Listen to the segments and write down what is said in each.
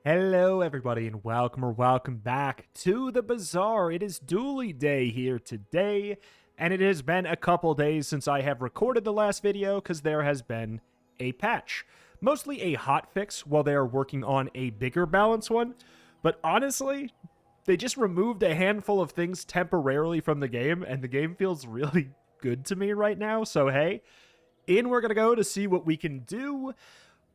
Hello everybody and welcome back to the Bazaar. It is Dually Day here today, and it has been a couple days since I have recorded the last video because there has been a patch. Mostly a hotfix while they are working on a bigger balance one, but honestly, they just removed a handful of things temporarily from the game, and the game feels really good to me right now, so hey, in we're gonna go to see what we can do.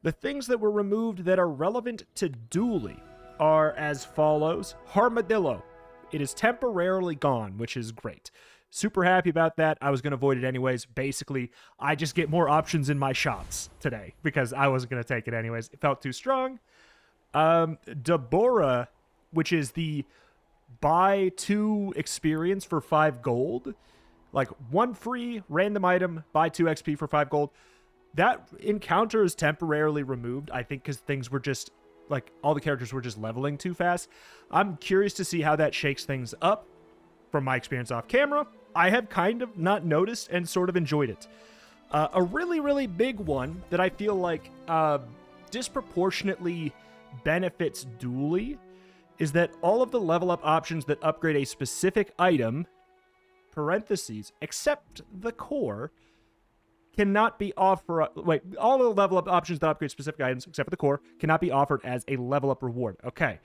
The things that were removed that are relevant to Dually are as follows. Armadillo. It is temporarily gone, which is great. Super happy about that. I was going to avoid it anyways. Basically, I just get more options in my shots today because I wasn't going to take it anyways. It felt too strong. Deborah, which is the buy 2 experience for 5 gold. Like 1 free random item, buy 2 XP for 5 gold. That encounter is temporarily removed, I think, because things were just, like, all the characters were just leveling too fast. I'm curious to see how that shakes things up. From my experience off camera, I have kind of not noticed and sort of enjoyed it. A really, really big one that I feel like disproportionately benefits Dually is that all of the level up options that upgrade a specific item, parentheses, except the core, cannot be offered. Wait, all the level up options that upgrade specific items, except for the core, cannot be offered as a level up reward. Okay.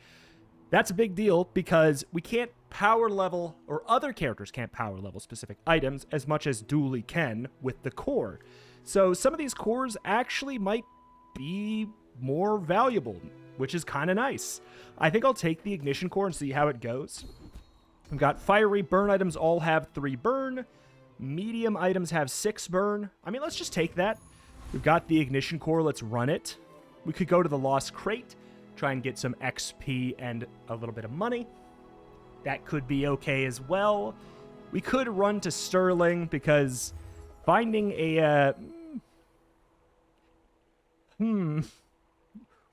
That's a big deal because we can't power level, or other characters can't power level specific items as much as Dually can with the core. So some of these cores actually might be more valuable, which is kind of nice. I think I'll take the ignition core and see how it goes. We've got fiery burn items all have 3 burn. Medium items have 6 burn. I mean, let's just take that. We've got the ignition core. Let's run it. We could go to the lost crate, try and get some XP and a little bit of money. That could be okay as well. We could run to Sterling because finding a... Well,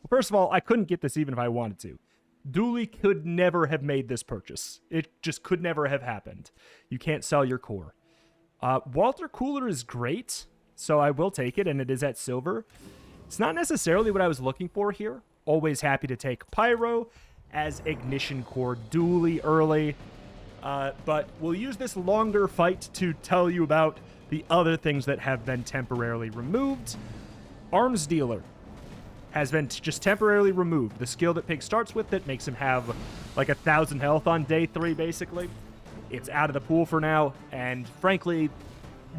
first of all, I couldn't get this even if I wanted to. Dually could never have made this purchase. It just could never have happened. You can't sell your core. Water cooler is great, so I will take it, and it is at silver. It's not necessarily what I was looking for here. Always happy to take Pyro as ignition core Dually early. But we'll use this longer fight to tell you about the other things that have been temporarily removed. Arms Dealer has been just temporarily removed. The skill that Pig starts with that makes him have like 1,000 health on day 3, basically. It's out of the pool for now, and frankly,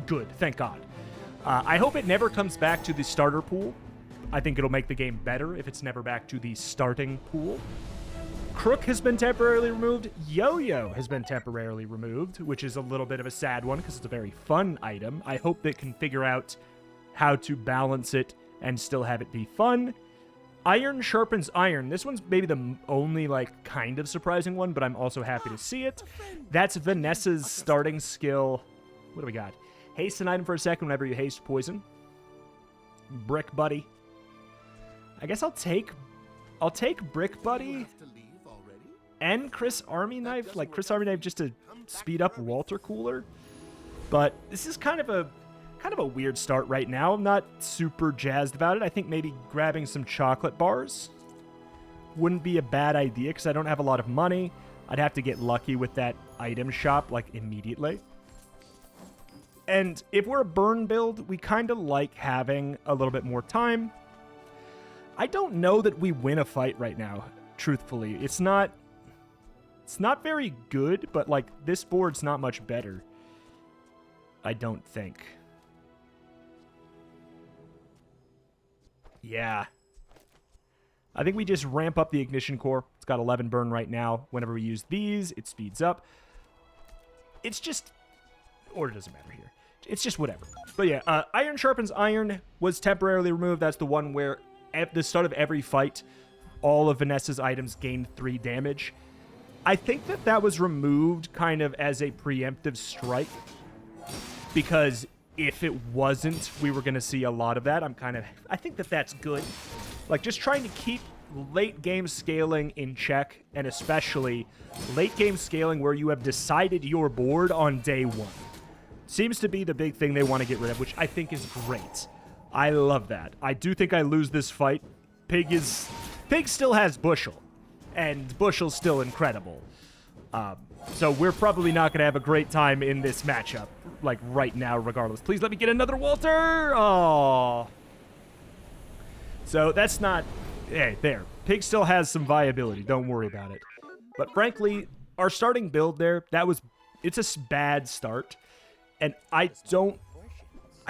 good, thank God. I hope it never comes back to the starter pool. I think it'll make the game better if it's never back to the starting pool. Crook has been temporarily removed. Yo-Yo has been temporarily removed, which is a little bit of a sad one because it's a very fun item. I hope they can figure out how to balance it and still have it be fun. Iron sharpens iron. This one's maybe the only, like, kind of surprising one, but I'm also happy to see it. That's Vanessa's starting skill. What do we got? Haste an item for a second whenever you haste poison. Brick Buddy. I guess I'll take Brick Buddy and Chris Army Knife. Like, Chris Army Knife just to speed up Water Cooler. But this is kind of a weird start right now. I'm not super jazzed about it. I think maybe grabbing some chocolate bars wouldn't be a bad idea because I don't have a lot of money. I'd have to get lucky with that item shop, like, immediately. And if we're a burn build, we kind of like having a little bit more time. I don't know that we win a fight right now, truthfully. It's not very good, but, like, this board's not much better. I don't think. Yeah. I think we just ramp up the ignition core. It's got 11 burn right now. Whenever we use these, it speeds up. It's just... Or it doesn't matter here. It's just whatever. But yeah, Iron Sharpens Iron was temporarily removed. That's the one where at the start of every fight, all of Vanessa's items gained 3 damage. I think that was removed kind of as a preemptive strike. Because... if it wasn't, we were going to see a lot of that. I think that's good. Like, just trying to keep late game scaling in check, and especially late game scaling where you have decided your board on day 1. Seems to be the big thing they want to get rid of, which I think is great. I love that. I do think I lose this fight. Pig is Pig still has Bushel, and Bushel's still incredible. So we're probably not going to have a great time in this matchup, like right now, regardless. Please let me get another Walter. Oh. So that's not... Hey, there. Pig still has some viability. Don't worry about it. But frankly, our starting build there, it's a bad start. And I don't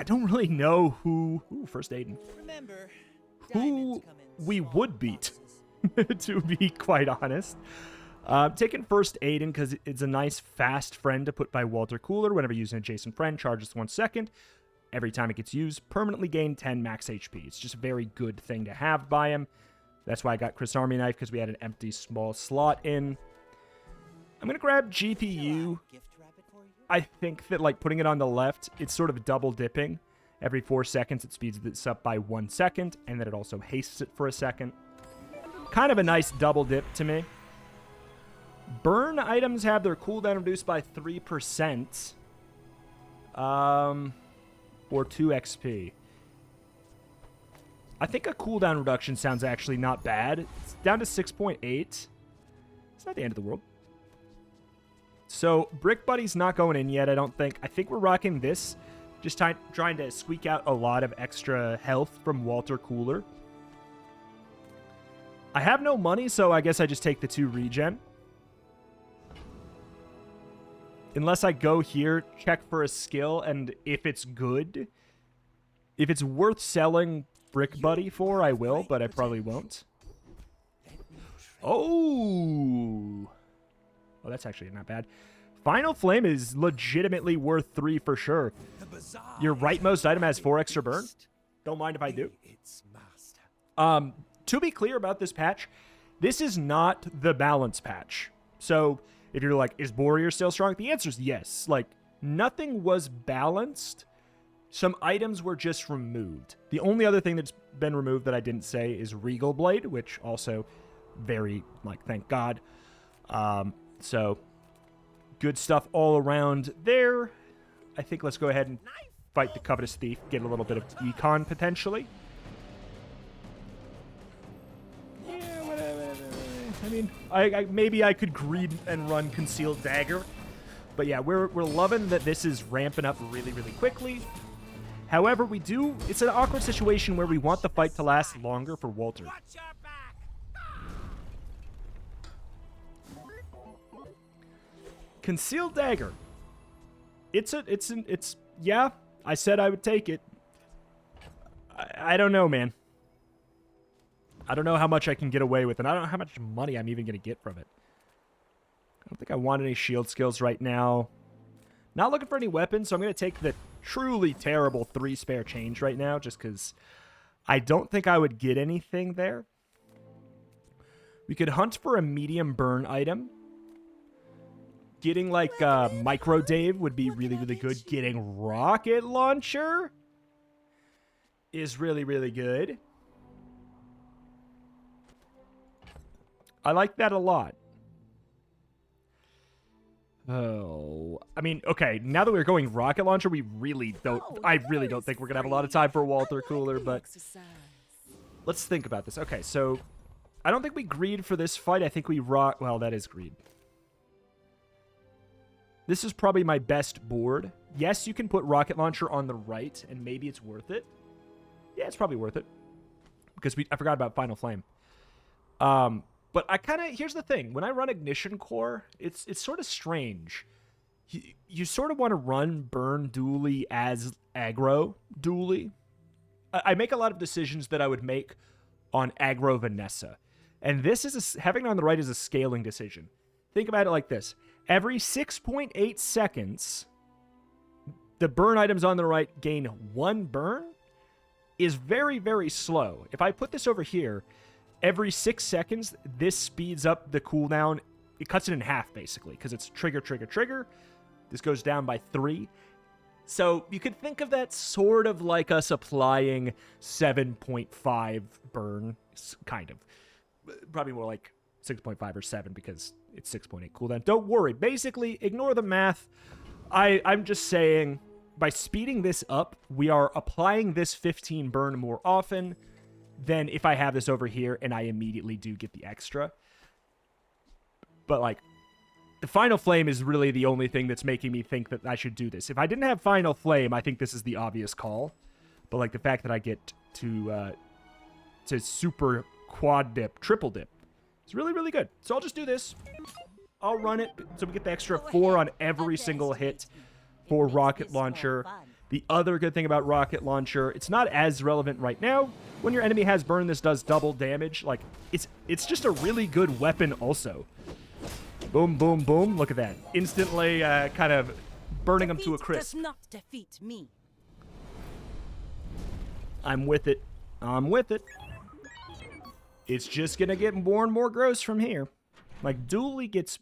really know who... Ooh, first Aiden. Who we would beat, to be quite honest. Taking first Aiden because it's a nice fast friend to put by Walter Cooler whenever using an adjacent friend, charges 1 second. Every time it gets used, permanently gain 10 max HP. It's just a very good thing to have by him. That's why I got Chris Army Knife, because we had an empty small slot in. I'm going to grab GPU. I think that, like, putting it on the left, it's sort of double dipping. Every 4 seconds, it speeds this up by 1 second, and then it also hastes it for a second. Kind of a nice double dip to me. Burn items have their cooldown reduced by 3%. Or 2 XP. I think a cooldown reduction sounds actually not bad. It's down to 6.8. It's not the end of the world. So, Brick Buddy's not going in yet, I don't think. I think we're rocking this. Just trying to squeak out a lot of extra health from Walter Cooler. I have no money, so I guess I just take the 2 regen. Unless I go here, check for a skill, and if it's good, if it's worth selling Brick Buddy for, I will, but I probably won't. Oh! Oh, that's actually not bad. Final Flame is legitimately worth 3 for sure. Your rightmost item has 4 extra burn. Don't mind if I do. To be clear about this patch, this is not the balance patch. So, if you're like, is Warrior still strong? The answer is yes. Like, nothing was balanced. Some items were just removed. The only other thing that's been removed that I didn't say is Regal Blade, which also very, like, thank God. So, good stuff all around there. I think let's go ahead and fight the Covetous Thief, get a little bit of econ potentially. Yeah, whatever. I mean, maybe I could greed and run Concealed Dagger. But yeah, we're loving that this is ramping up really, really quickly. However, it's an awkward situation where we want the fight to last longer for Walter. Concealed Dagger. Yeah, I said I would take it. I don't know, man. I don't know how much I can get away with, and I don't know how much money I'm even going to get from it. I don't think I want any shield skills right now. Not looking for any weapons, so I'm going to take the truly terrible 3 spare change right now, just because I don't think I would get anything there. We could hunt for a medium burn item. Getting, like, Micro Dave would be really, really good. Getting Rocket Launcher is really, really good. I like that a lot. Oh, I mean, okay, now that we're going Rocket Launcher, I really don't think we're going to have a lot of time for Walter Cooler, but let's think about this. Okay, so I don't think we greed for this fight. I think we well, that is greed. This is probably my best board. Yes, you can put Rocket Launcher on the right, and maybe it's worth it. Yeah, it's probably worth it. Because I forgot about Final Flame. But here's the thing. When I run Ignition Core, it's sort of strange. You sort of want to run Burn Dooley as aggro Dooley. I make a lot of decisions that I would make on aggro Vanessa. And this is having it on the right is a scaling decision. Think about it like this. Every 6.8 seconds, the burn items on the right gain 1 burn is very, very slow. If I put this over here, every 6 seconds, this speeds up the cooldown. It cuts it in half, basically, because it's trigger, trigger, trigger. This goes down by 3. So you could think of that sort of like us applying 7.5 burn, kind of. Probably more like 6.5 or 7 because it's 6.8 cooldown. Don't worry. Basically, ignore the math. I'm just saying, by speeding this up, we are applying this 15 burn more often. than if I have this over here and I immediately do get the extra. But, like, the Final Flame is really the only thing that's making me think that I should do this. If I didn't have Final Flame, I think this is the obvious call. But, like, the fact that I get to super quad dip, triple dip, it's really, really good. So I'll just do this. I'll run it so we get the extra 4 on every single hit for Rocket Launcher. The other good thing about Rocket Launcher, it's not as relevant right now. When your enemy has burn, this does double damage. Like, it's just a really good weapon also. Boom, boom, boom. Look at that. Instantly kind of burning them to a crisp. Does not defeat me. I'm with it. I'm with it. It's just going to get more and more gross from here. Like, Dooley gets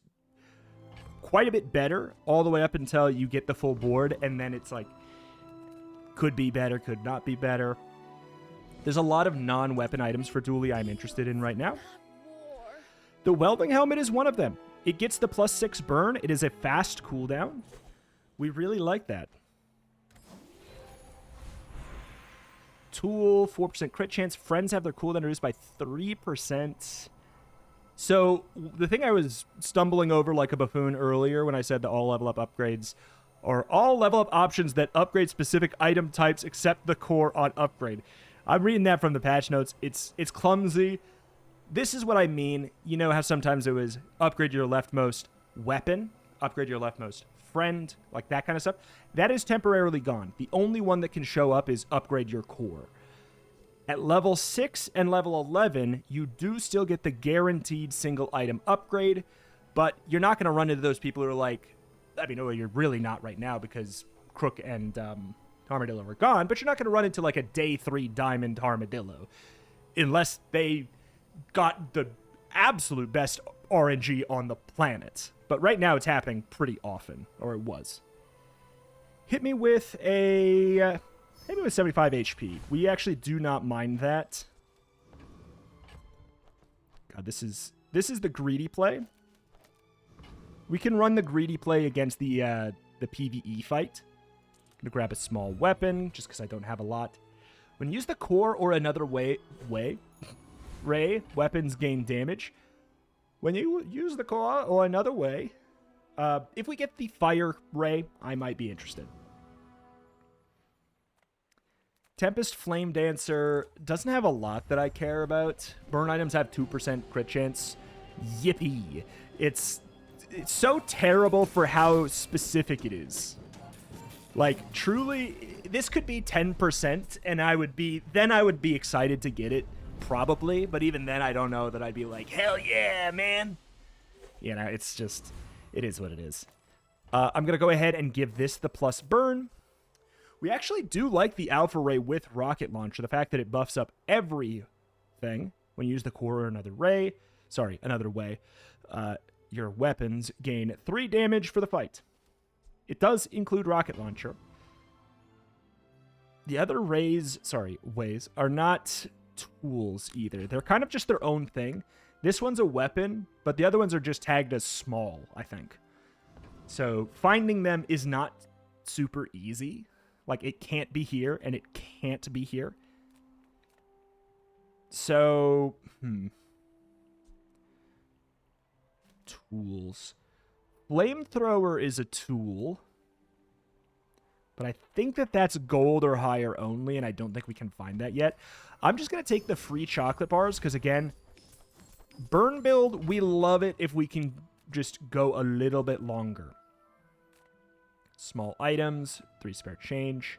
quite a bit better all the way up until you get the full board, and then it's like, could be better, could not be better. There's a lot of non-weapon items for Dooley I'm interested in right now. The welding helmet is one of them. It gets the +6 burn. It is a fast cooldown. We really like that. Tool, 4% crit chance. Friends have their cooldown reduced by 3%. So the thing I was stumbling over like a buffoon earlier when I said the all level up upgrades are all level up options that upgrade specific item types except the core on upgrade. I'm reading that from the patch notes. It's clumsy. This is what I mean. You know how sometimes it was upgrade your leftmost weapon, upgrade your leftmost friend, like that kind of stuff. That is temporarily gone. The only one that can show up is upgrade your core. At level 6 and level 11, you do still get the guaranteed single item upgrade, but you're not going to run into those people who are like, I mean, well, you're really not right now because Crook and Armadillo are gone, but you're not going to run into like a day 3 diamond Armadillo unless they got the absolute best RNG on the planet. But right now it's happening pretty often, or it was. Hit me with a... Hit me with 75 HP. We actually do not mind that. God, this is the greedy play. We can run the greedy play against the PvE fight. I'm gonna grab a small weapon, just because I don't have a lot. When you use the core or another ray, weapons gain damage. When you use the core or another way, if we get the fire ray, I might be interested. Tempest Flame Dancer doesn't have a lot that I care about. Burn items have 2% crit chance. Yippee. It's so terrible for how specific it is. Like, truly, this could be 10%, and I would be excited to get it, probably. But even then, I don't know that I'd be like, hell yeah, man. You know, it's just, it is what it is. I'm going to go ahead and give this the plus burn. We actually do like the Alpha Ray with Rocket Launcher. The fact that it buffs up everything when you use the core or another way. Your weapons gain 3 damage for the fight. It does include Rocket Launcher. The other ways are not tools either. They're kind of just their own thing. This one's a weapon, but the other ones are just tagged as small, I think. So finding them is not super easy. Like, it can't be here, and it can't be here. So, Tools. Flamethrower is a tool. But I think that that's gold or higher only, and I don't think we can find that yet. I'm just going to take the free chocolate bars, because, again, burn build, we love it if we can just go a little bit longer. Small items, 3 spare change.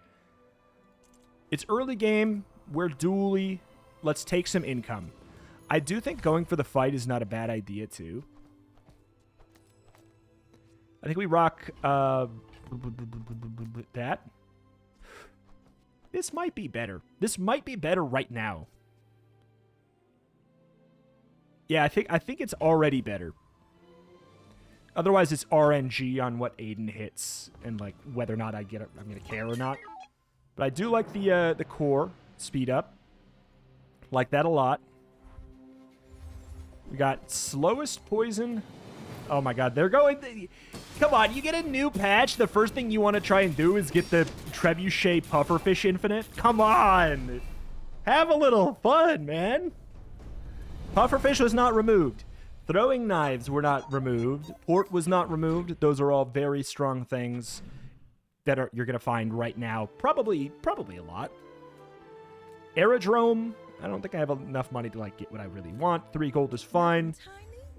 It's early game. We're dually. Let's take some income. I do think going for the fight is not a bad idea, too. I think we rock that. This might be better. This might be better right now. Yeah, I think it's already better. Otherwise, it's RNG on what Aiden hits and like whether or not I'm gonna care or not. But I do like the core speed up. Like that a lot. We got slowest poison. Oh my god, they're going... Come on, you get a new patch, the first thing you want to try and do is get the Trebuchet Pufferfish Infinite? Come on! Have a little fun, man. Pufferfish was not removed. Throwing knives were not removed. Port was not removed. Those are all very strong things that you're going to find right now. Probably a lot. Aerodrome. I don't think I have enough money to like get what I really want. 3 gold is fine.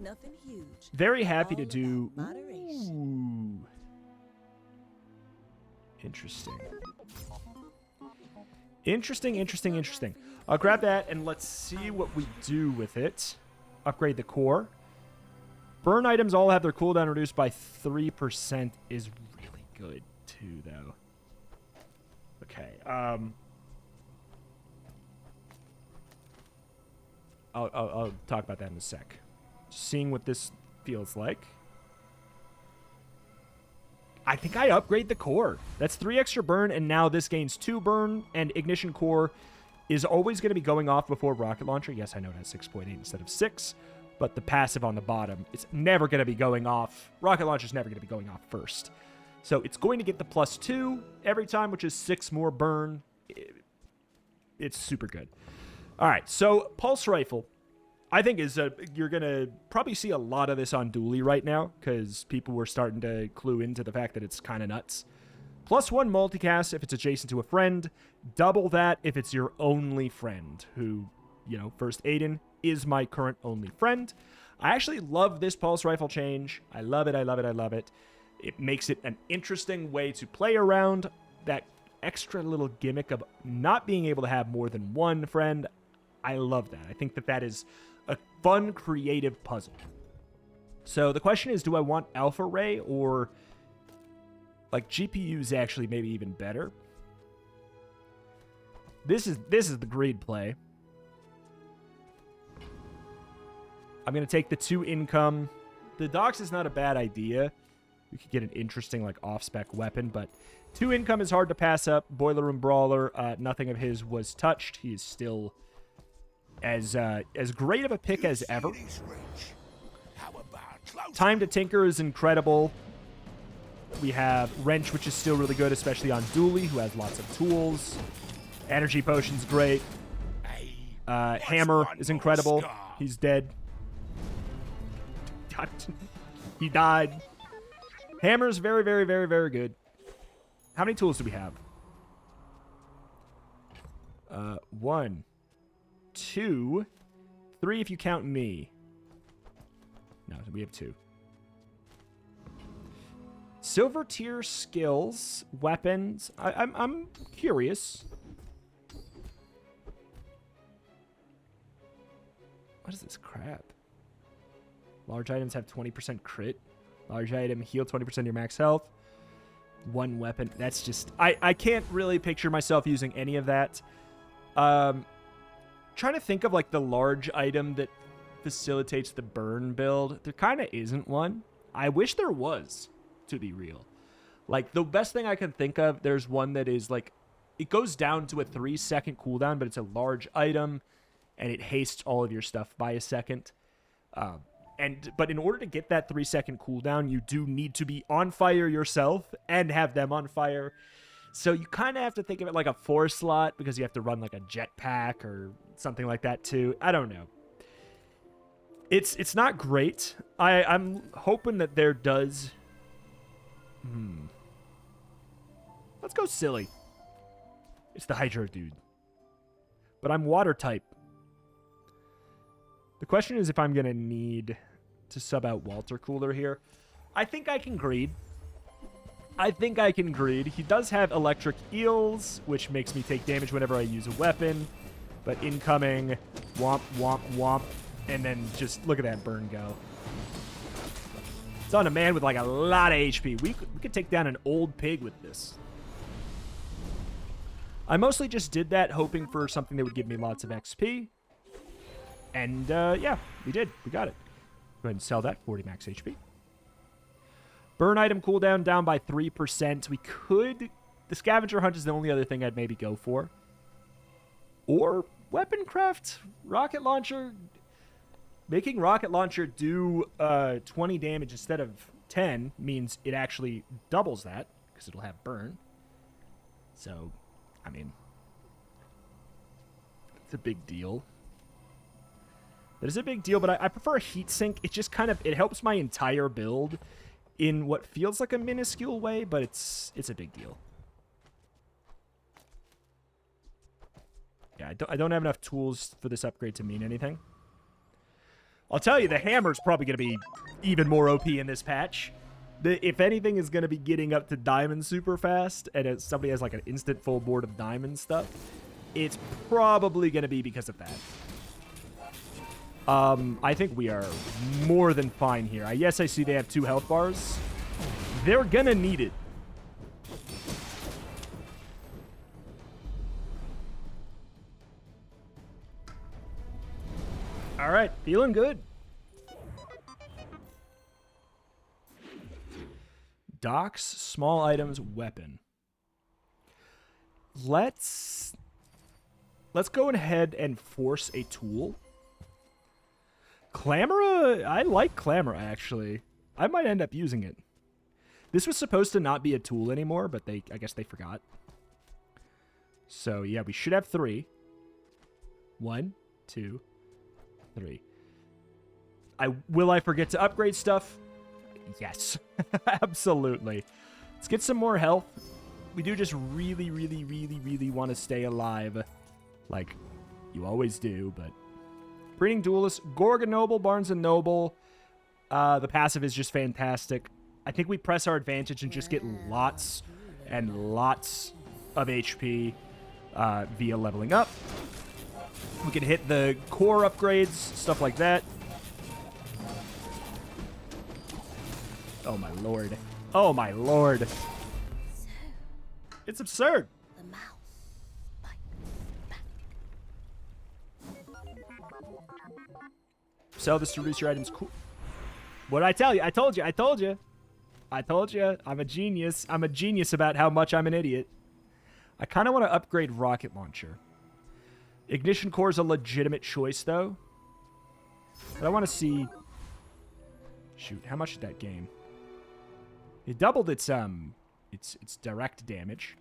Nothing huge. Very happy to do. Ooh. Interesting. Interesting. I'll grab that and let's see what we do with it. Upgrade the core. Burn items all have their cooldown reduced by 3% is really good too, though. Okay. I'll talk about that in a sec. Seeing what this feels like. I think I upgrade the core. That's 3 extra burn, and now this gains 2 burn, and ignition core is always going to be going off before rocket launcher. Yes, I know it has 6.8 instead of 6, but the passive on the bottom, it's never going to be going off. Rocket launcher's never going to be going off first. So it's going to get the +2 every time, which is 6 more burn. It's super good. All right, so pulse rifle, I think you're going to probably see a lot of this on Dually right now because people were starting to clue into the fact that it's kind of nuts. +1 multicast if it's adjacent to a friend. Double that if it's your only friend who, first Aiden is my current only friend. I actually love this pulse rifle change. I love it. It makes it an interesting way to play around that extra little gimmick of not being able to have more than one friend. I love that. I think that is a fun, creative puzzle. So the question is, do I want Alpha Ray or like GPU's actually maybe even better? This is the greed play. I'm going to take the 2 income. The Dox is not a bad idea. We could get an interesting like off-spec weapon, but 2 income is hard to pass up. Boiler Room Brawler, nothing of his was touched. He is still as great of a pick as ever. Time to Tinker is incredible. We have Wrench, which is still really good, especially on Dually, who has lots of tools. Energy Potion's great. Hammer is incredible. He's dead. He died. Hammer's very, very, very, very good. How many tools do we have? 1, 2, 3 if you count me. No, we have 2. Silver tier skills, weapons. I'm curious. What is this crap? Large items have 20% crit. Large item heal 20% of your max health. 1 weapon. That's just... I can't really picture myself using any of that. Trying to think of like the large item that facilitates the burn build. There kind of isn't one. I wish there was, to be real. Like the best thing I can think of, there's one that is like, it goes down to a 3-second cooldown, but it's a large item and it hastes all of your stuff by a second. But in order to get that 3-second cooldown, you do need to be on fire yourself and have them on fire. So you kind of have to think of it like a 4 slot because you have to run like a jetpack or something like that too. I don't know. It's not great. I'm hoping that there does... Let's go silly. It's the Hydro dude. But I'm water type. The question is if I'm going to need to sub out Walter Cooler here. I think I can greed. He does have electric eels, which makes me take damage whenever I use a weapon. But incoming, womp, womp, womp. And then just look at that burn go. It's on a man with like a lot of HP. We could take down an old pig with this. I mostly just did that hoping for something that would give me lots of XP. And yeah, we did. We got it. Go ahead and sell that. 40 max HP. Burn item cooldown down by 3%. We could... The scavenger hunt is the only other thing I'd maybe go for. Or weapon craft. Rocket launcher. Making rocket launcher do 20 damage instead of 10 means it actually doubles that because it'll have burn. So, I mean... It's a big deal. That is a big deal, but I prefer a heat sink. It just kind of, it helps my entire build in what feels like a minuscule way, but it's a big deal. Yeah, I don't have enough tools for this upgrade to mean anything. I'll tell you, the hammer's probably going to be even more OP in this patch. If anything is going to be getting up to diamond super fast, and if somebody has like an instant full board of diamond stuff, it's probably going to be because of that. I think we are more than fine here. Yes, I see they have 2 health bars. They're going to need it. All right, feeling good. Docks, small items, weapon. Let's go ahead and force a tool. Clamora, I like Clamora, actually. I might end up using it. This was supposed to not be a tool anymore, but I guess they forgot. So, yeah, we should have 3. 1, 2, 3. Will I forget to upgrade stuff? Yes. Absolutely. Let's get some more health. We do just really, really, really, really want to stay alive. Like you always do, but... Breeding Duelist, Gorgon Noble, Barnes & Noble. The passive is just fantastic. I think we press our advantage and just get lots and lots of HP via leveling up. We can hit the core upgrades, stuff like that. Oh, my lord. Oh, my lord. It's absurd. The mouse bites back. Sell this to reduce your items. Cool. What did I tell you? I told you. I told you. I told you. I'm a genius. I'm a genius about how much I'm an idiot. I kind of want to upgrade rocket launcher. Ignition core is a legitimate choice, though. But I want to see... Shoot, how much did that gain? It doubled its direct damage.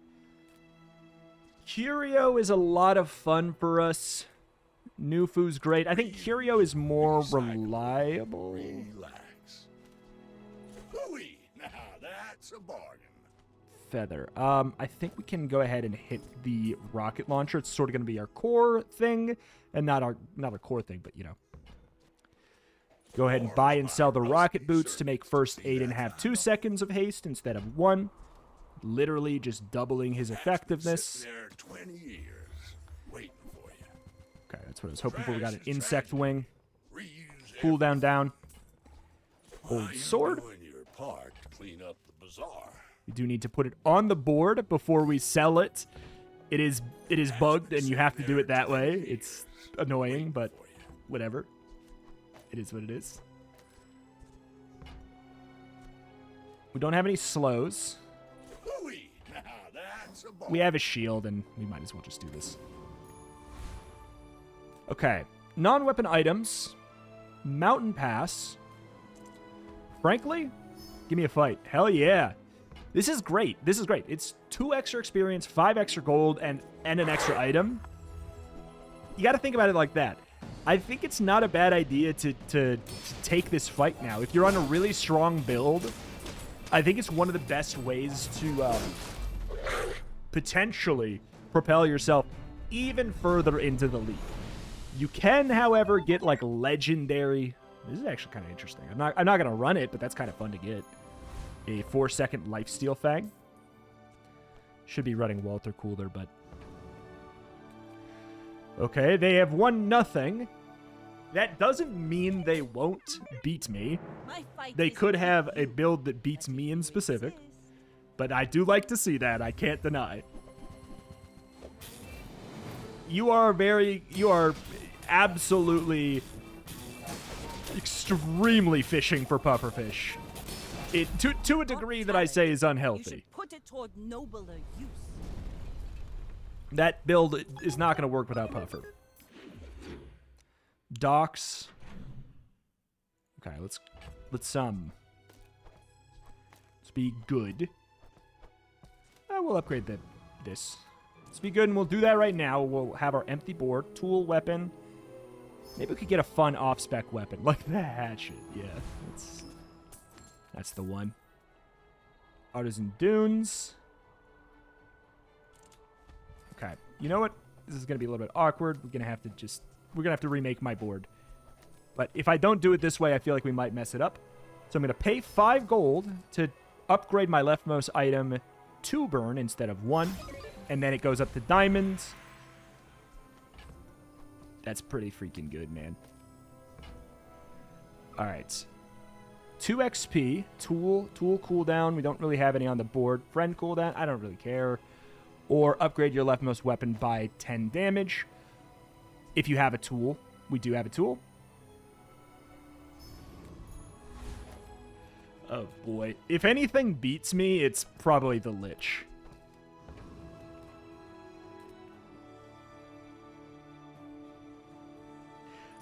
Curio is a lot of fun for us. Nufu's great. I think Curio is more reliable. Relax. Hooey! Now that's a bargain. Feather. I think we can go ahead and hit the rocket launcher. It's sort of going to be our core thing, and not our core thing, but you know. Go ahead and buy and sell the rocket boots to make first aid and have 2 seconds of haste instead of 1. Literally just doubling his effectiveness. There 20 years waiting for you. Okay, that's what I was hoping for. We got an insect wing. Cooldown down. Old sword. Your part to clean up the bazaar. We do need to put it on the board before we sell it. It is bugged, and you have to do it that way. It's annoying, but whatever. It is what it is. We don't have any slows. We have a shield, and we might as well just do this. Okay. Non-weapon items. Mountain Pass. Frankly, give me a fight. Hell yeah. This is great. This is great. It's 2 extra experience, 5 extra gold, and an extra item. You got to think about it like that. I think it's not a bad idea to take this fight now. If you're on a really strong build, I think it's one of the best ways to potentially propel yourself even further into the league. You can, however, get like legendary. This is actually kind of interesting. I'm not going to run it, but that's kind of fun to get. A 4-second lifesteal fang. Should be running Walter Cooler, but... Okay, they have 1-0. That doesn't mean they won't beat me. They could have a build that beats me in specific, but I do like to see that. I can't deny. You are absolutely extremely fishing for pufferfish. To a degree that I say is unhealthy. You should put it toward nobler use. That build is not going to work without puffer. Docks. Okay, let's be good. We'll upgrade this. Let's be good, and we'll do that right now. We'll have our empty board, tool, weapon. Maybe we could get a fun off-spec weapon, like the hatchet. Yeah, that's the one. Artisan Dunes. Okay, you know what? This is gonna be a little bit awkward. We're gonna have to remake my board. But if I don't do it this way, I feel like we might mess it up. So I'm gonna pay 5 gold to upgrade my leftmost item 2 burn instead of 1, and then it goes up to diamonds. That's pretty freaking good, man. All right. 2 XP, tool cooldown. We don't really have any on the board. Friend cooldown, I don't really care. Or upgrade your leftmost weapon by 10 damage. If you have a tool. We do have a tool. Oh boy. If anything beats me, it's probably the Lich.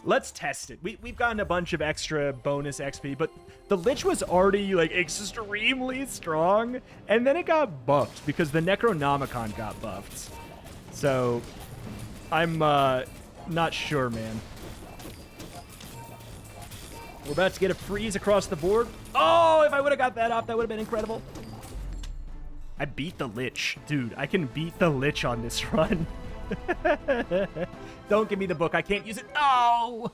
Let's test it. We've gotten a bunch of extra bonus XP, but the Lich was already, like, extremely strong, and then it got buffed because the Necronomicon got buffed. So, I'm not sure, man. We're about to get a freeze across the board. Oh, if I would have got that off, that would have been incredible. I beat the Lich. Dude, I can beat the Lich on this run. Don't give me the book. I can't use it. Oh!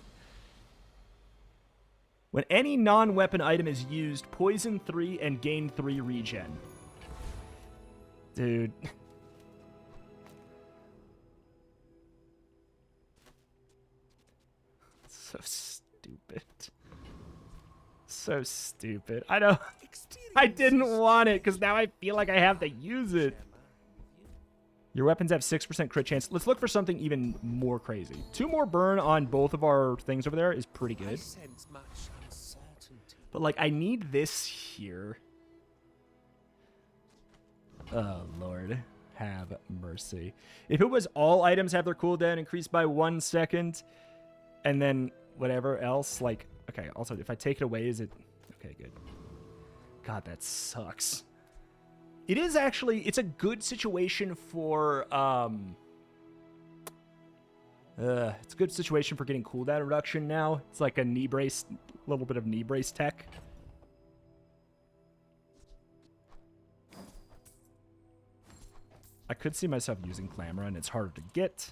When any non-weapon item is used, poison 3 and gain 3 regen. Dude. So stupid. So stupid. I know. I didn't want it because now I feel like I have to use it. Your weapons have 6% crit chance. Let's look for something even more crazy. 2 more burn on both of our things over there is pretty good. But, like, I need this here. Oh, Lord. Have mercy. If it was all items have their cooldown increased by 1 second, and then whatever else, like... Okay, also, if I take it away, is it... Okay, good. God, that sucks. It is actually, it's a good situation for, it's a good situation for getting cooldown reduction now. It's like a knee brace, a little bit of knee brace tech. I could see myself using Clamor, and it's harder to get.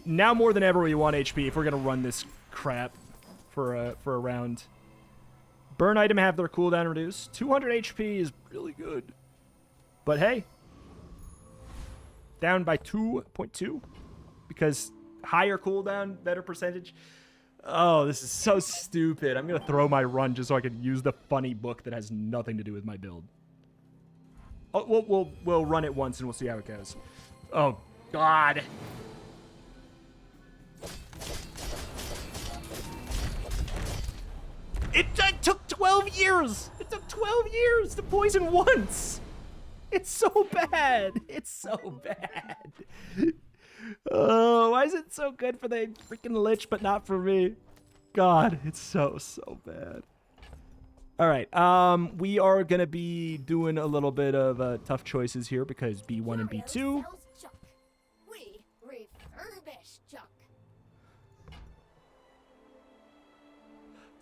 Now more than ever, we want HP if we're going to run this crap for a round. Burn item have their cooldown reduced. 200 HP is really good. But hey, down by 2.2 because higher cooldown, better percentage. Oh, this is so stupid. I'm going to throw my run just so I can use the funny book that has nothing to do with my build. Oh, we'll run it once and we'll see how it goes. Oh, God. It took 12 years. It took 12 years to poison once. It's so bad. It's so bad. Oh, why is it so good for the freaking Lich, but not for me? God, it's so bad. All right, we are going to be doing a little bit of tough choices here because B1 and B2. We refurbish junk.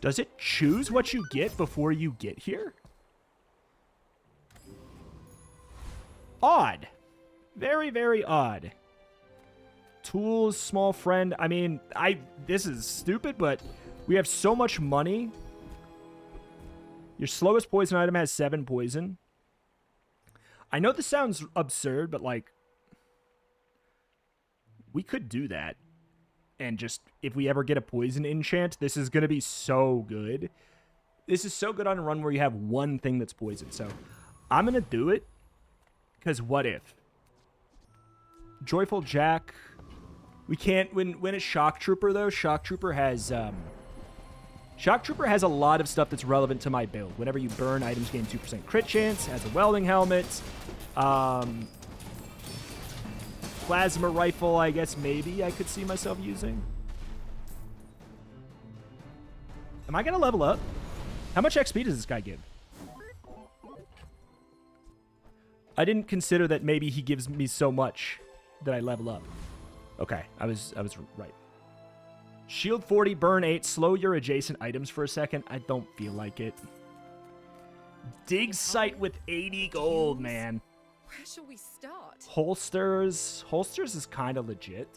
Does it choose what you get before you get here? Odd. Very, very odd. Tools, small friend. I mean, this is stupid, but we have so much money. Your slowest poison item has 7 poison. I know this sounds absurd, but, like, we could do that. And just, if we ever get a poison enchant, this is going to be so good. This is so good on a run where you have one thing that's poison. So, I'm going to do it. Because what if? Joyful Jack. We can't... When it's Shock Trooper, though, Shock Trooper has a lot of stuff that's relevant to my build. Whenever you burn, items gain 2% crit chance. Has a welding helmet. Plasma rifle, I guess maybe I could see myself using. Am I going to level up? How much XP does this guy give? I didn't consider that maybe he gives me so much that I level up. Okay, I was right. Shield 40, burn 8, slow your adjacent items for a second. I don't feel like it. Dig site with 80 gold, man. Where shall we start? Holsters. Holsters is kind of legit.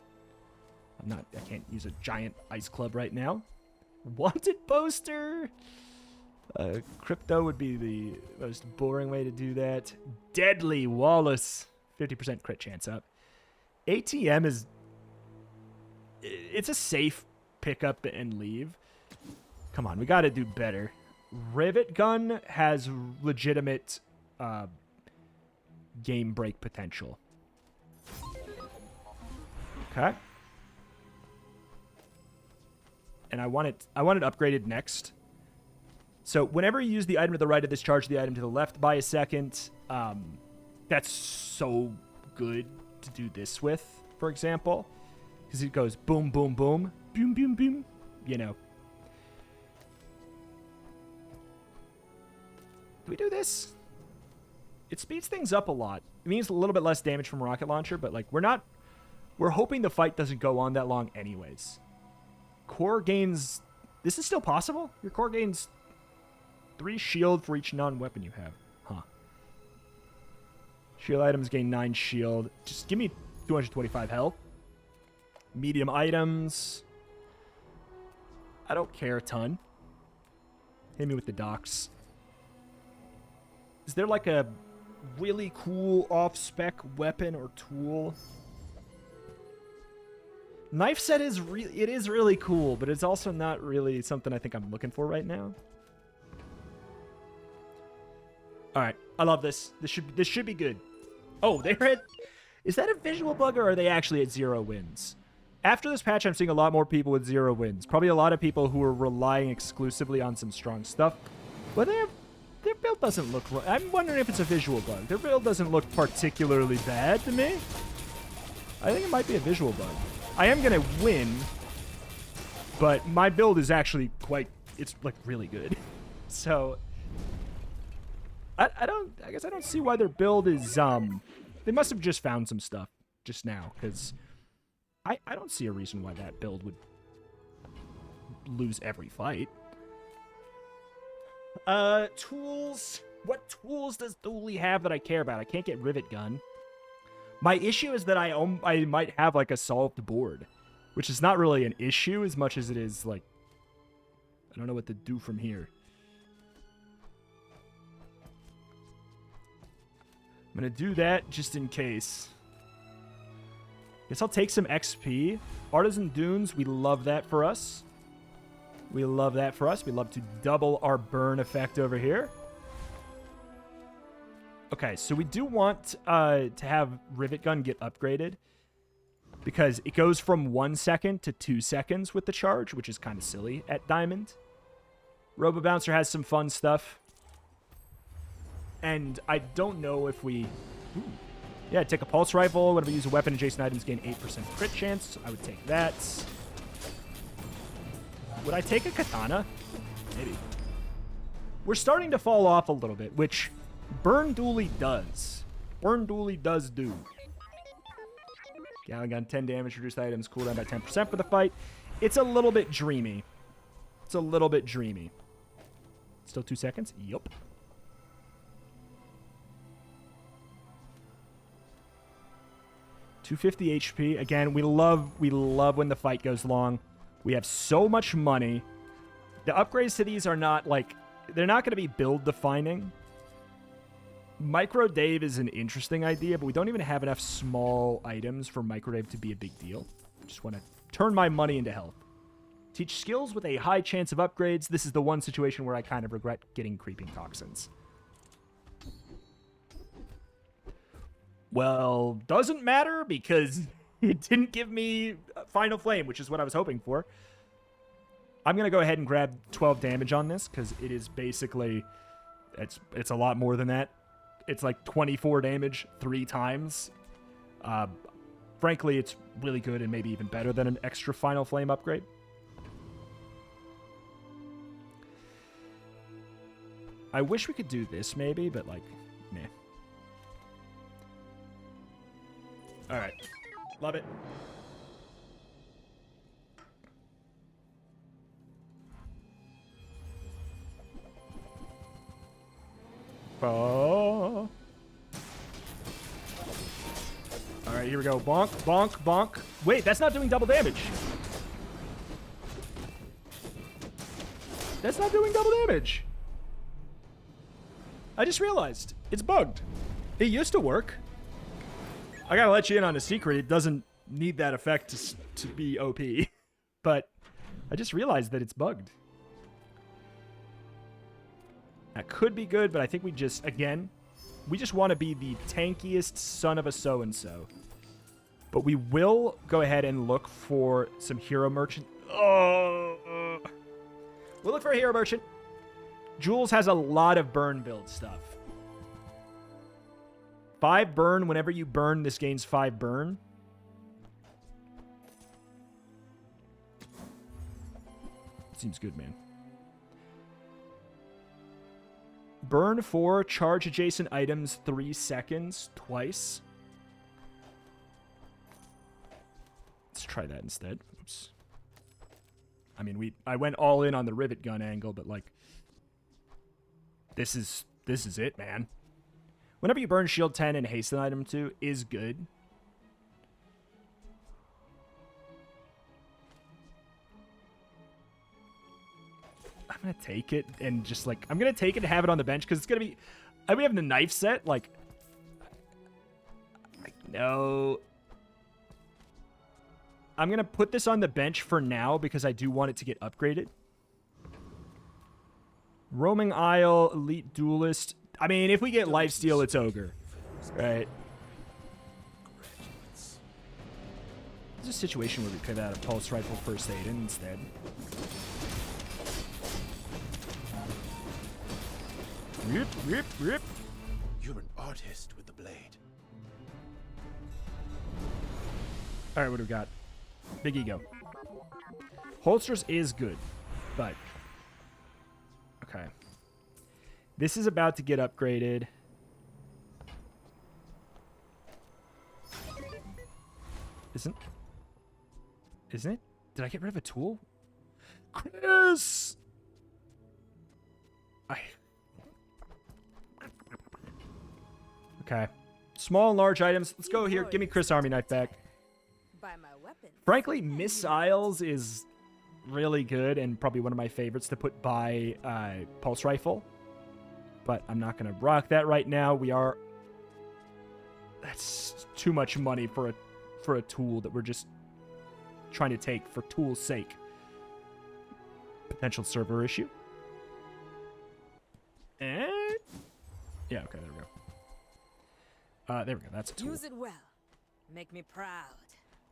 I can't use a giant ice club right now. Wanted poster. Crypto would be the most boring way to do that. Deadly Wallace. 50% crit chance up. ATM is... It's a safe pick up and leave. Come on, we got to do better. Rivet Gun has legitimate game break potential. Okay. And I want it upgraded next. So whenever you use the item to the right of this, charge the item to the left by a second. That's so good to do this with, for example. Because it goes boom, boom, boom, boom, boom, boom, you know. Do we do this? It speeds things up a lot. It means a little bit less damage from rocket launcher, but like we're hoping the fight doesn't go on that long anyways. Core gains, this is still possible? Your core gains 3 shield for each non-weapon you have. Huh. Shield items gain 9 shield. Just give me 225 health. Medium items. I don't care a ton. Hit me with the docks. Is there like a really cool off-spec weapon or tool? Knife set is really cool, but it's also not really something I think I'm looking for right now. All right, I love this. This should be good. Oh, they're at... Is that a visual bug, or are they actually at 0 wins? After this patch, I'm seeing a lot more people with 0 wins. Probably a lot of people who are relying exclusively on some strong stuff. But their build doesn't look... I'm wondering if it's a visual bug. Their build doesn't look particularly bad to me. I think it might be a visual bug. I am going to win, but my build is actually quite... It's, like, really good. So... I guess I don't see why their build is, they must have just found some stuff just now, because I don't see a reason why that build would lose every fight. Tools. What tools does Dooley have that I care about? I can't get Rivet Gun. My issue is that I might have, like, a solved board, which is not really an issue as much as it is, like, I don't know what to do from here. I'm going to do that just in case. Guess I'll take some XP. Artisan Dunes, we love that for us. We love that for us. We love to double our burn effect over here. Okay, so we do want to have Rivet Gun get upgraded, because it goes from 1 second to 2 seconds with the charge, which is kind of silly at Diamond. Robo Bouncer has some fun stuff. And I don't know if we... Ooh. Yeah, take a pulse rifle. Whenever you use a weapon, adjacent items gain 8% crit chance. I would take that. Would I take a katana? Maybe. We're starting to fall off a little bit, which Burn Dooley does. Burn Dooley does do. Gallon gun, 10 damage, reduced items, cooldown by 10% for the fight. It's a little bit dreamy. It's a little bit dreamy. Still 2 seconds? Yup. $250 HP. Again, we love when the fight goes long. We have so much money. The upgrades to these are not like... They're not going to be build-defining. Micro Dave is an interesting idea, but we don't even have enough small items for Micro Dave to be a big deal. Just want to turn my money into health. Teach skills with a high chance of upgrades. This is the one situation where I kind of regret getting Creeping Toxins. Well, doesn't matter because it didn't give me Final Flame, which is what I was hoping for. I'm going to go ahead and grab 12 damage on this because it is basically... It's a lot more than that. It's like 24 damage 3 times. Frankly, it's really good and maybe even better than an extra Final Flame upgrade. I wish we could do this maybe, but like, meh. All right. Love it. Oh. All right, here we go. Bonk, bonk, bonk. Wait, that's not doing double damage. That's not doing double damage. I just realized it's bugged. It used to work. I gotta let you in on a secret. It doesn't need that effect to be OP. But I just realized that it's bugged. That could be good, but I think we just, again, we just want to be the tankiest son of a so-and-so. But we will go ahead and look for some hero merchant. Oh! We'll look for a hero merchant. Jules has a lot of burn build stuff. 5 burn. Whenever you burn, this gains 5 burn. Seems good, man. Burn 4, charge adjacent items 3 seconds twice. Let's try that instead. Oops. I mean, I went all in on the Rivet Gun angle, but like, this is it, man. Whenever you burn shield 10 and hasten item 2 is good. I'm going to take it and just like, I'm going to take it and have it on the bench because it's going to be, we have the knife set. Like, no. I'm going to put this on the bench for now because I do want it to get upgraded. Roaming Isle, Elite Duelist. I mean, if we get Lifesteal, it's Ogre. Right? There's a situation where we could add a Pulse Rifle First Aid in instead. Rip, rip, rip. You're an artist with the blade. All right, what do we got? Big Ego. Holsters is good, but... Okay. This is about to get upgraded. Isn't it? Did I get rid of a tool? Chris! Okay. Small and large items. Let's go here. Give me Chris Army Knife back. Buy my weapon. Frankly, missiles is really good and probably one of my favorites to put by Pulse Rifle. But I'm not going to rock that right now. That's too much money for a tool that we're just trying to take for tool's sake. Potential server issue. And... yeah, okay, there we go. There we go, that's a tool. Use it well. Make me proud.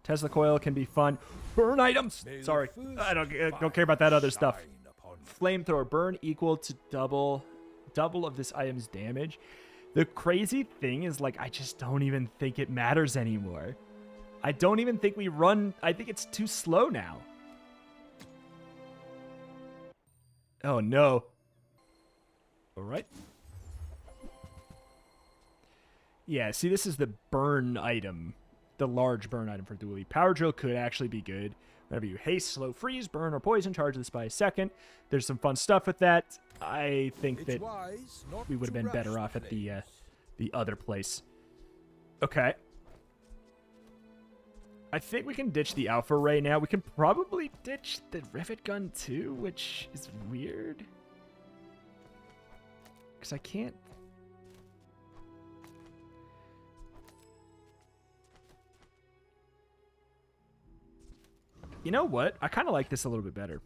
Tesla coil can be fun. Burn items! Sorry, I don't care about that other stuff. Flamethrower, burn equal to double of this item's damage. The crazy thing is, like, I just don't even think it matters anymore. I don't even think we run... I think it's too slow now. Oh, no. All right. Yeah, see, this is the burn item. The large burn item for Dually. Power Drill could actually be good. Whenever you haste, slow, freeze, burn, or poison, charge this by a second. There's some fun stuff with that. I think that we would have been better off at the other place. Okay. I think we can ditch the Alpha Ray now. We can probably ditch the Rivet Gun too, which is weird. Because I can't... You know what? I kind of like this a little bit better.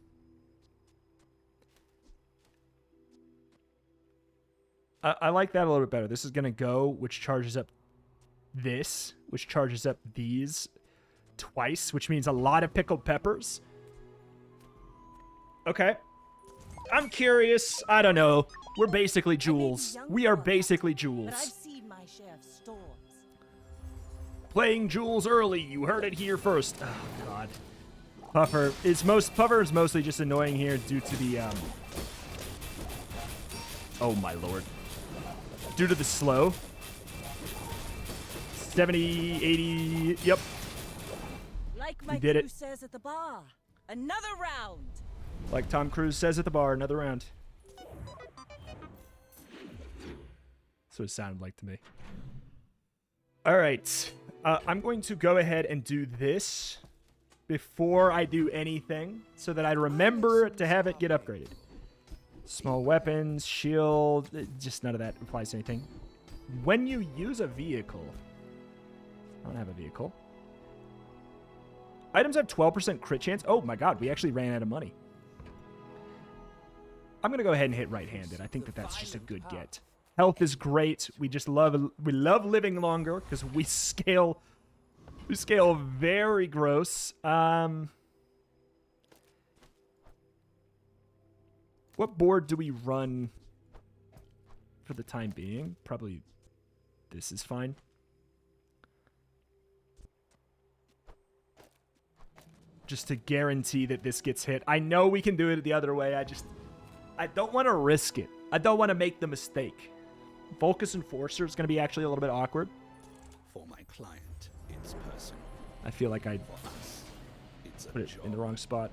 I like that a little bit better. This is going to go, which charges up this, which charges up these twice, which means a lot of pickled peppers. Okay. I'm curious. I don't know. We're basically Jules. We are basically Jules. But I've seen my share of storms. Playing Jules early. You heard it here first. Oh, God. Puffer is mostly just annoying here due to the oh my lord. Due to the slow. 70, 80. Yep. Like my did crew it. says at the bar. Another round. Like Tom Cruise says at the bar, another round. That's what it sounded like to me. All right. I'm going to go ahead and do this before I do anything so that I remember to have it get upgraded. Small weapons, shield, just none of that applies to anything. When you use a vehicle, I don't have a vehicle. Items have 12% crit chance. Oh my god, we actually ran out of money. I'm going to go ahead and hit right-handed. I think that that's just a good get. Health is great. We love living longer because we scale very gross. What board do we run for the time being? Probably this is fine. Just to guarantee that this gets hit. I know we can do it the other way. I don't want to risk it. I don't want to make the mistake. Vulcus Enforcer is going to be actually a little bit awkward. For my client, it's personal. I feel like I For us, it's a put it job. in the wrong spot.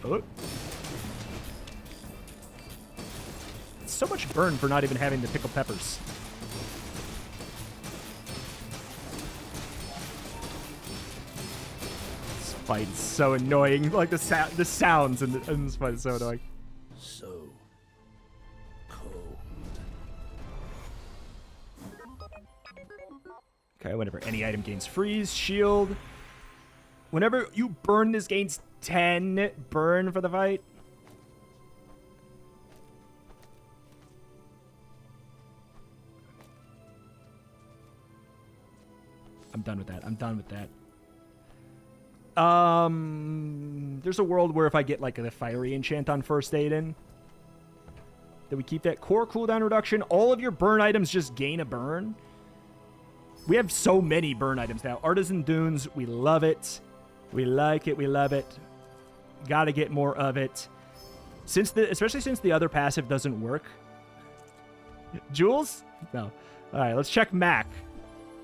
Oh. It's so much burn for not even having the pickled peppers. This fight is so annoying. Like the sounds in this fight is so annoying. So cold. Okay, whenever any item gains freeze, shield. Whenever you burn, this gains 10 burn for the fight. I'm done with that. I'm done with that. There's a world where if I get like the fiery enchant on first aid in, that we keep that core cooldown reduction. All of your burn items just gain a burn. We have so many burn items now. Artisan Dunes, we love it. We like it. We love it. Gotta get more of it. Especially since the other passive doesn't work. Jules? No. All right, let's check Mac.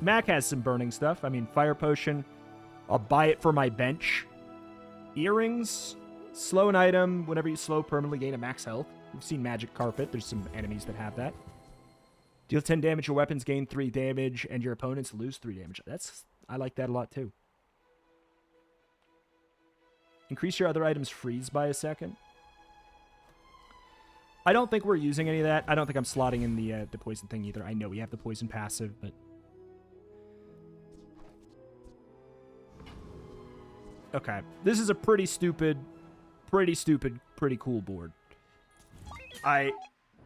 Mac has some burning stuff. I mean, Fire Potion. I'll buy it for my bench. Earrings. Slow an item. Whenever you slow, permanently gain a max health. We've seen Magic Carpet. There's some enemies that have that. Deal 10 damage. Your weapons gain 3 damage. And your opponents lose 3 damage. I like that a lot, too. Increase your other items freeze by a second. I don't think we're using any of that. I don't think I'm slotting in the poison thing either. I know we have the poison passive, but... Okay. This is a pretty stupid, pretty cool board.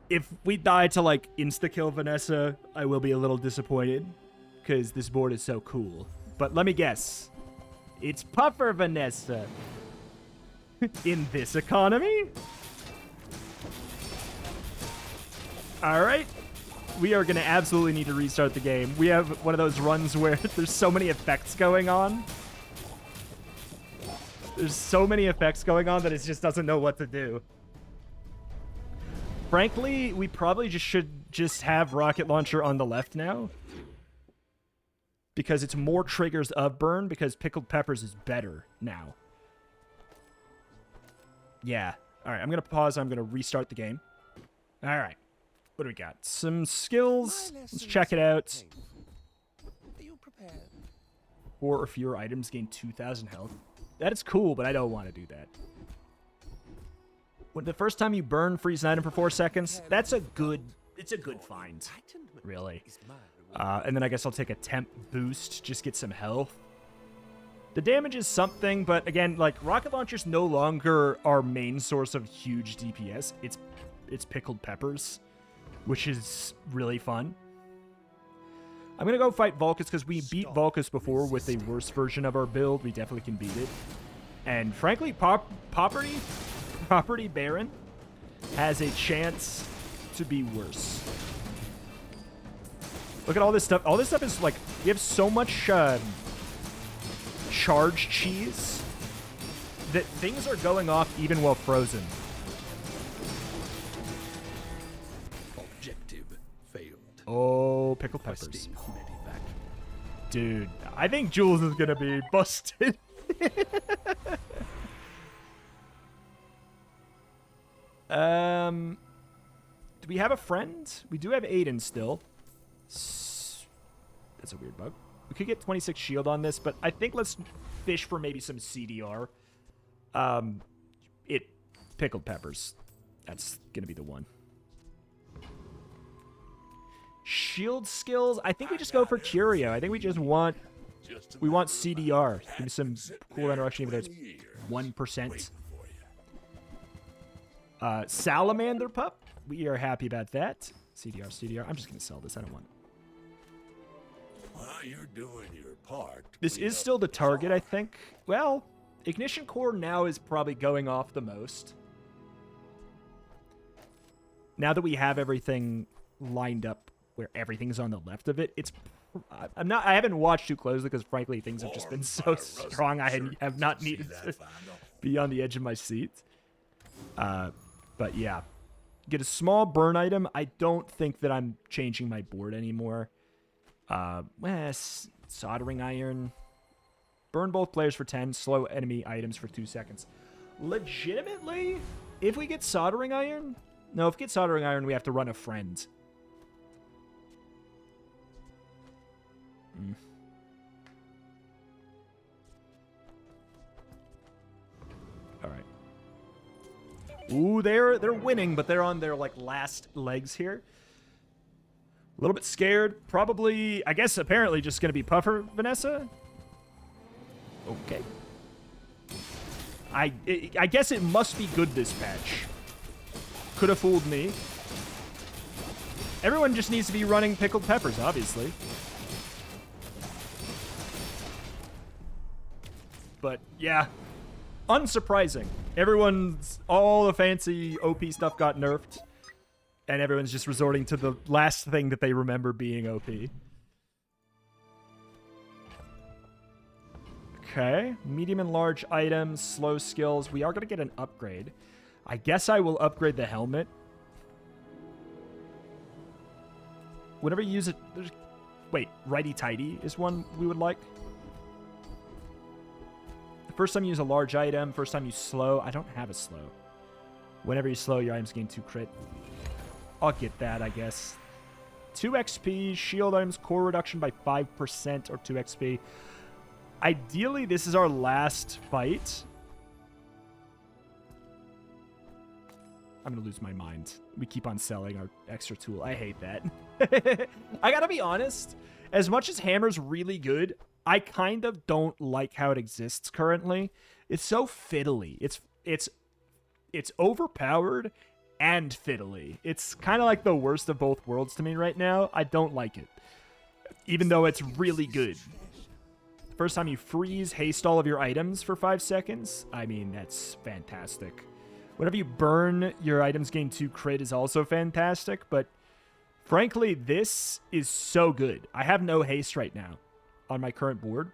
If we die to, like, insta-kill Vanessa, I will be a little disappointed, because this board is so cool. But let me guess. It's Puffer Vanessa. In this economy? Alright. We are going to absolutely need to restart the game. We have one of those runs where there's so many effects going on. There's so many effects going on that it just doesn't know what to do. Frankly, we probably should have Rocket Launcher on the left now. Because it's more triggers of burn, because Pickled Peppers is better now. Yeah. All right, I'm going to pause. I'm going to restart the game. All right. What do we got? Some skills. Let's check it out. Are you prepared? 4 or fewer items gain 2,000 health. That is cool, but I don't want to do that. When the first time you burn, freeze an item for 4 seconds, it's a good find, really. And then I guess I'll take a temp boost, just get some health. The damage is something, but again, like, rocket launchers no longer our main source of huge DPS. It's pickled peppers, which is really fun. I'm going to go fight Vulcus because we beat Vulcus before with a worse version of our build. We definitely can beat it. And frankly, Property Baron has a chance to be worse. Look at all this stuff. All this stuff is like, we have so much charge cheese that things are going off even while frozen. Objective Oh, pickled peppers. Pristine medivac. Dude, I think Jules is going to be busted. Do we have a friend? We do have Aiden still. That's a weird bug. We could get 26 shield on this, but I think let's fish for maybe some CDR. Pickled peppers. That's gonna be the one. Shield skills. I think we just go for Curio. I think we just want CDR. Give me some cool interaction, even though it's 1%. Salamander pup. We are happy about that. CDR. I'm just gonna sell this. I don't want it. While you're doing your part, This is still the target, I think. Well, Ignition Core now is probably going off the most. Now that we have everything lined up where everything's on the left of it, I haven't watched too closely because frankly things have just been so strong I have not needed to be on the edge of my seat. But yeah. Get a small burn item. I don't think that I'm changing my board anymore. Soldering iron. Burn both players for 10. Slow enemy items for 2 seconds. Legitimately, if we get soldering iron... No, if we get soldering iron, we have to run a friend. All right. Ooh, they're winning, but they're on their like last legs here. A little bit scared. Probably, I guess, apparently just going to be Puffer Vanessa. Okay. I guess it must be good this patch. Could have fooled me. Everyone just needs to be running pickled peppers, obviously. But yeah, unsurprising. All the fancy OP stuff got nerfed. And everyone's just resorting to the last thing that they remember being OP. Okay. Medium and large items, slow skills. We are going to get an upgrade. I guess I will upgrade the helmet. Whenever you use it... Wait, righty-tighty is one we would like. The first time you use a large item, first time you slow. I don't have a slow. Whenever you slow, your items gain 2 crit. I'll get that, I guess. 2 XP, shield items, core reduction by 5% or 2 XP. Ideally, this is our last fight. I'm going to lose my mind. We keep on selling our extra tool. I hate that. I got to be honest. As much as Hammer's really good, I kind of don't like how it exists currently. It's so fiddly. It's overpowered and fiddly. It's kind of like the worst of both worlds to me right now. I don't like it. Even though it's really good. First time you freeze, haste all of your items for 5 seconds. I mean, that's fantastic. Whenever you burn, your items gain 2 crit is also fantastic, but frankly, this is so good. I have no haste right now on my current board.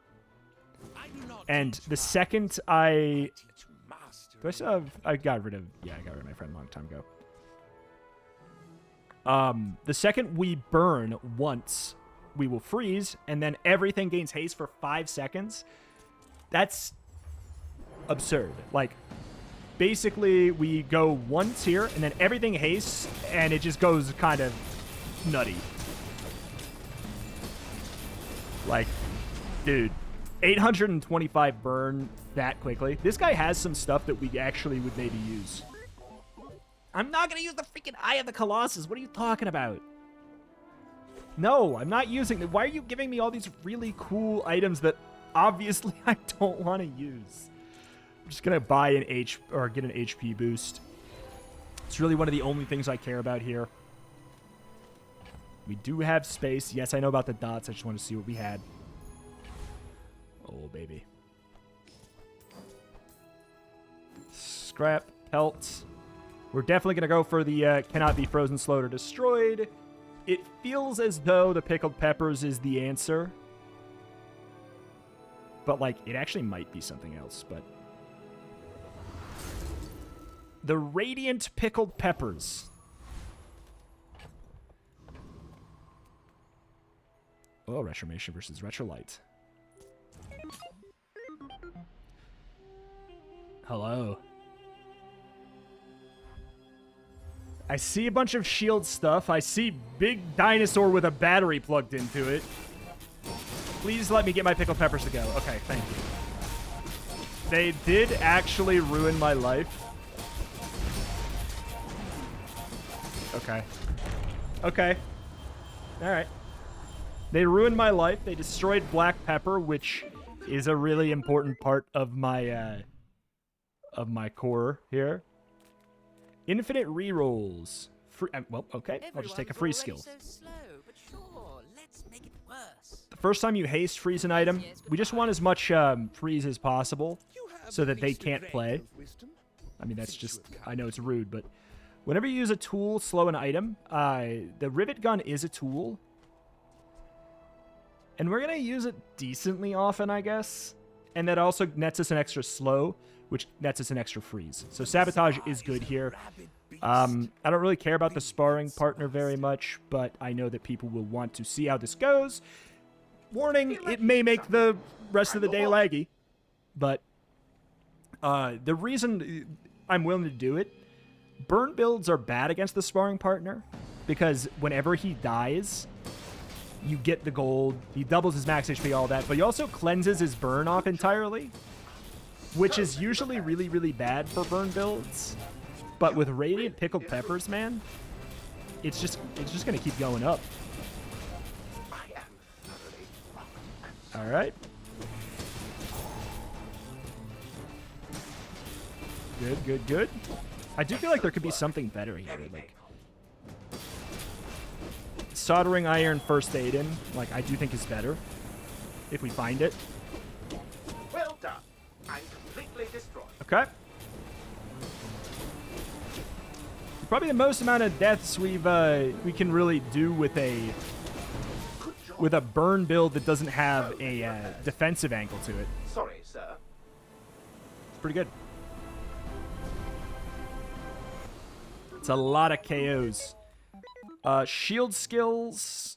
And the second I got rid of my friend a long time ago. The second we burn once, we will freeze, and then everything gains haste for 5 seconds. That's absurd. Like, basically, we go once here, and then everything hastes, and it just goes kind of nutty. Like, dude, 825 burn that quickly. This guy has some stuff that we actually would maybe use. I'm not going to use the freaking Eye of the Colossus. What are you talking about? No, I'm not using it. Why are you giving me all these really cool items that obviously I don't want to use? I'm just going to buy get an HP boost. It's really one of the only things I care about here. We do have space. Yes, I know about the dots. I just want to see what we had. Oh, baby. Scrap, pelts. We're definitely going to go for the cannot be frozen, slowed, or destroyed. It feels as though the pickled peppers is the answer. But, like, it actually might be something else, but... The Radiant Pickled Peppers. Oh, Retromation versus Retrolight. Hello. I see a bunch of shield stuff. I see big dinosaur with a battery plugged into it. Please let me get my pickled peppers to go. Okay, thank you. They did actually ruin my life. Okay. Okay. All right. They ruined my life. They destroyed black pepper, which is a really important part of my core here. Infinite rerolls. Well, okay. I'll just take a free skill. So slow, but sure, let's make it worse. The first time you haste freeze an item, we just want as much freeze as possible so that they can't play. I mean, that's just, I know it's rude, but whenever you use a tool, slow an item, the Rivet Gun is a tool. And we're going to use it decently often, I guess. And that also nets us an extra slow, which nets us an extra freeze. So Sabotage is good here. I don't really care about the sparring partner very much, but I know that people will want to see how this goes. Warning, it may make the rest of the day laggy. But the reason I'm willing to do it, burn builds are bad against the sparring partner, because whenever he dies, you get the gold, he doubles his max HP, all that, but he also cleanses his burn off entirely, which is usually really, really bad for burn builds. But with Radiant Pickled Peppers, man, it's just going to keep going up. All right. Good, good, good. I do feel like there could be something better here. Like soldering iron first aid in, like I do think is better if we find it. Well done. I'm completely destroyed. Okay. Probably the most amount of deaths we can really do with a burn build that doesn't have a defensive angle to it. Sorry, sir. It's pretty good. It's a lot of KOs. Shield skills.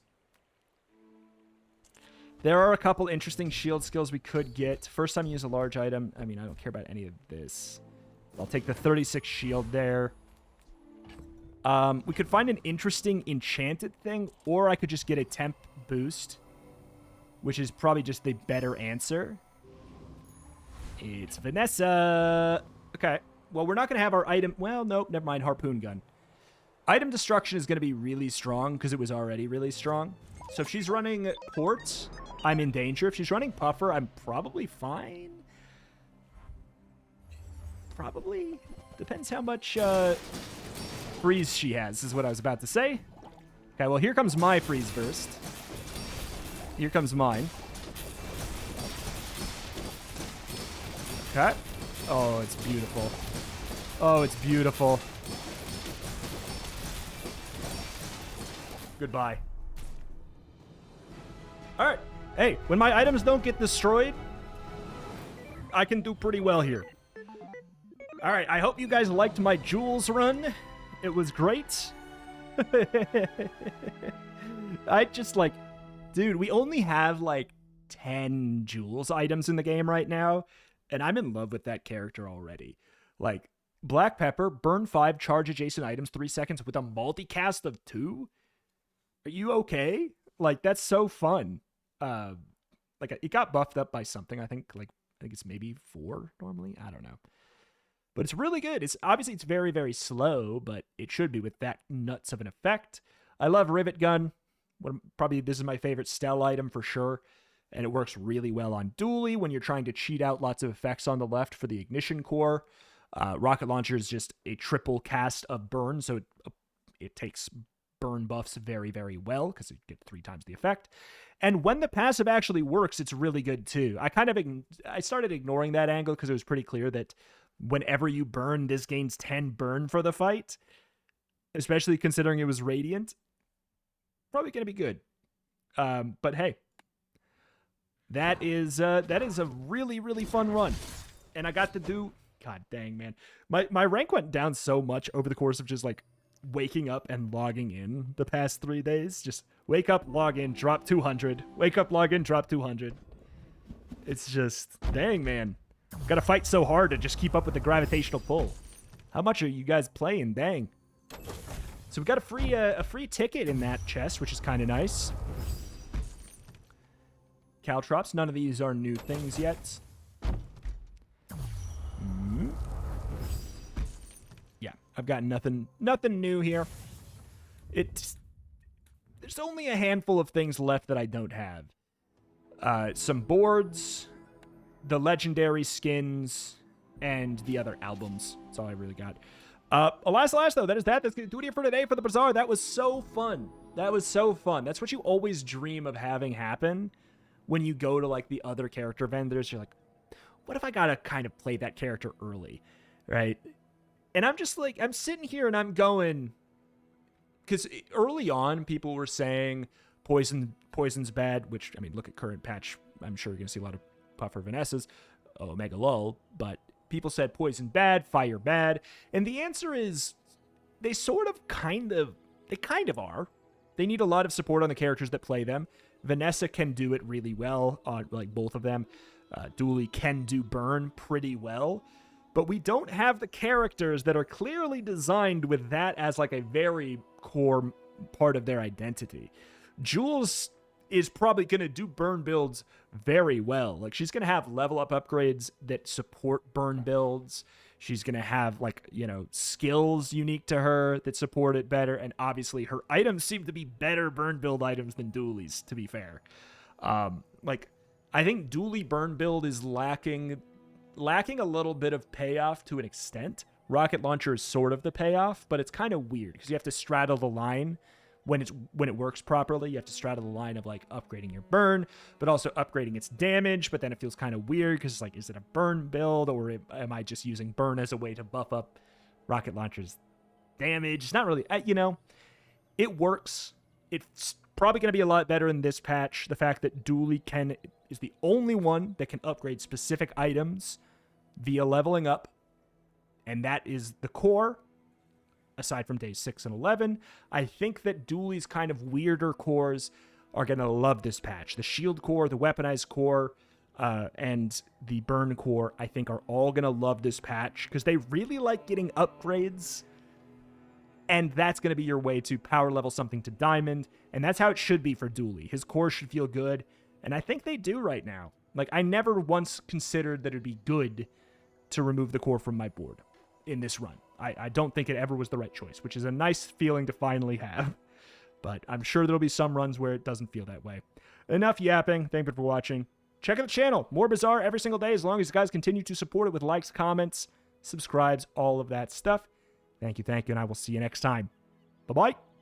There are a couple interesting shield skills we could get. First time you use a large item. I mean, I don't care about any of this. I'll take the 36 shield there. We could find an interesting enchanted thing, or I could just get a temp boost, which is probably just the better answer. It's Vanessa. Okay. Well, we're not going to have our item. Well, nope. Never mind. Harpoon gun. Item destruction is going to be really strong because it was already really strong. So if she's running port, I'm in danger. If she's running puffer, I'm probably fine. Probably. Depends how much freeze she has, is what I was about to say. Okay, well, here comes my freeze burst. Here comes mine. Okay. Oh, it's beautiful. Oh, it's beautiful. Goodbye. All right. Hey, when my items don't get destroyed, I can do pretty well here. All right, I hope you guys liked my Jules run. It was great. I just like, dude, we only have like 10 Jules items in the game right now, and I'm in love with that character already. Like, Black Pepper, burn 5, charge adjacent items 3 seconds with a multicast of 2? Are you okay? Like, that's so fun. Like, it got buffed up by something, I think it's maybe 4 normally. I don't know. But it's really good. It's obviously it's very, very slow, but it should be with that nuts of an effect. I love Rivet Gun. Probably this is my favorite Stell item for sure. And it works really well on Dually when you're trying to cheat out lots of effects on the left for the Ignition Core. Rocket Launcher is just a triple cast of burn, so it takes burn buffs very, very well because it gets 3 times the effect. And when the passive actually works, it's really good too. I started ignoring that angle because it was pretty clear that whenever you burn, this gains 10 burn for the fight, especially considering it was Radiant. Probably going to be good. But hey, that is a really, really fun run. And I got to do, god dang, man. My rank went down so much over the course of just like waking up and logging in the past 3 days. Just wake up, log in, drop 200. Wake up, log in, drop 200. It's just, dang, man. Gotta fight so hard to just keep up with the gravitational pull. How much are you guys playing? Dang. So we got a free ticket in that chest, which is kind of nice. Caltrops. None of these are new things yet. Yeah, I've got nothing new here. There's only a handful of things left that I don't have. Some boards, the legendary skins, and the other albums. That's all I really got. Alas, though, that's going to do it here for today for the Bazaar. That was so fun. That's what you always dream of having happen when you go to, like, the other character vendors. You're like, what if I got to kind of play that character early, right? And I'm just like, I'm sitting here and I'm going, because early on, people were saying Poison's bad, which, I mean, look at current patch. I'm sure you're going to see a lot of Puffer Vanessas, Omega Lull, but people said Poison bad, Fire bad, and the answer is they kind of are. They need a lot of support on the characters that play them. Vanessa can do it really well on, like, both of them. Dooley can do burn pretty well, but we don't have the characters that are clearly designed with that as, like, a very core part of their identity. Jules is probably going to do burn builds very well. Like, she's going to have level up upgrades that support burn builds. She's going to have, like, you know, skills unique to her that support it better. And obviously her items seem to be better burn build items than Dooley's, to be fair. Like, I think Dooley burn build is lacking a little bit of payoff to an extent. Rocket launcher is sort of the payoff, but it's kind of weird because you have to straddle the line. When it works properly, you have to straddle the line of, like, upgrading your burn, but also upgrading its damage. But then it feels kind of weird because it's like, is it a burn build, or am I just using burn as a way to buff up rocket launcher's damage? It's not really, you know, it works. It's probably going to be a lot better in this patch. The fact that Dooley is the only one that can upgrade specific items via leveling up, and that is the core. Aside from days 6 and 11, I think that Dooley's kind of weirder cores are going to love this patch. The shield core, the weaponized core, and the burn core, I think, are all going to love this patch because they really like getting upgrades, and that's going to be your way to power level something to diamond, and that's how it should be for Dooley. His core should feel good, and I think they do right now. Like, I never once considered that it'd be good to remove the core from my board in this run. I don't think it ever was the right choice, which is a nice feeling to finally have. But I'm sure there'll be some runs where it doesn't feel that way. Enough yapping. Thank you for watching. Check out the channel. More Bazaar every single day as long as you guys continue to support it with likes, comments, subscribes, all of that stuff. Thank you, and I will see you next time. Bye-bye.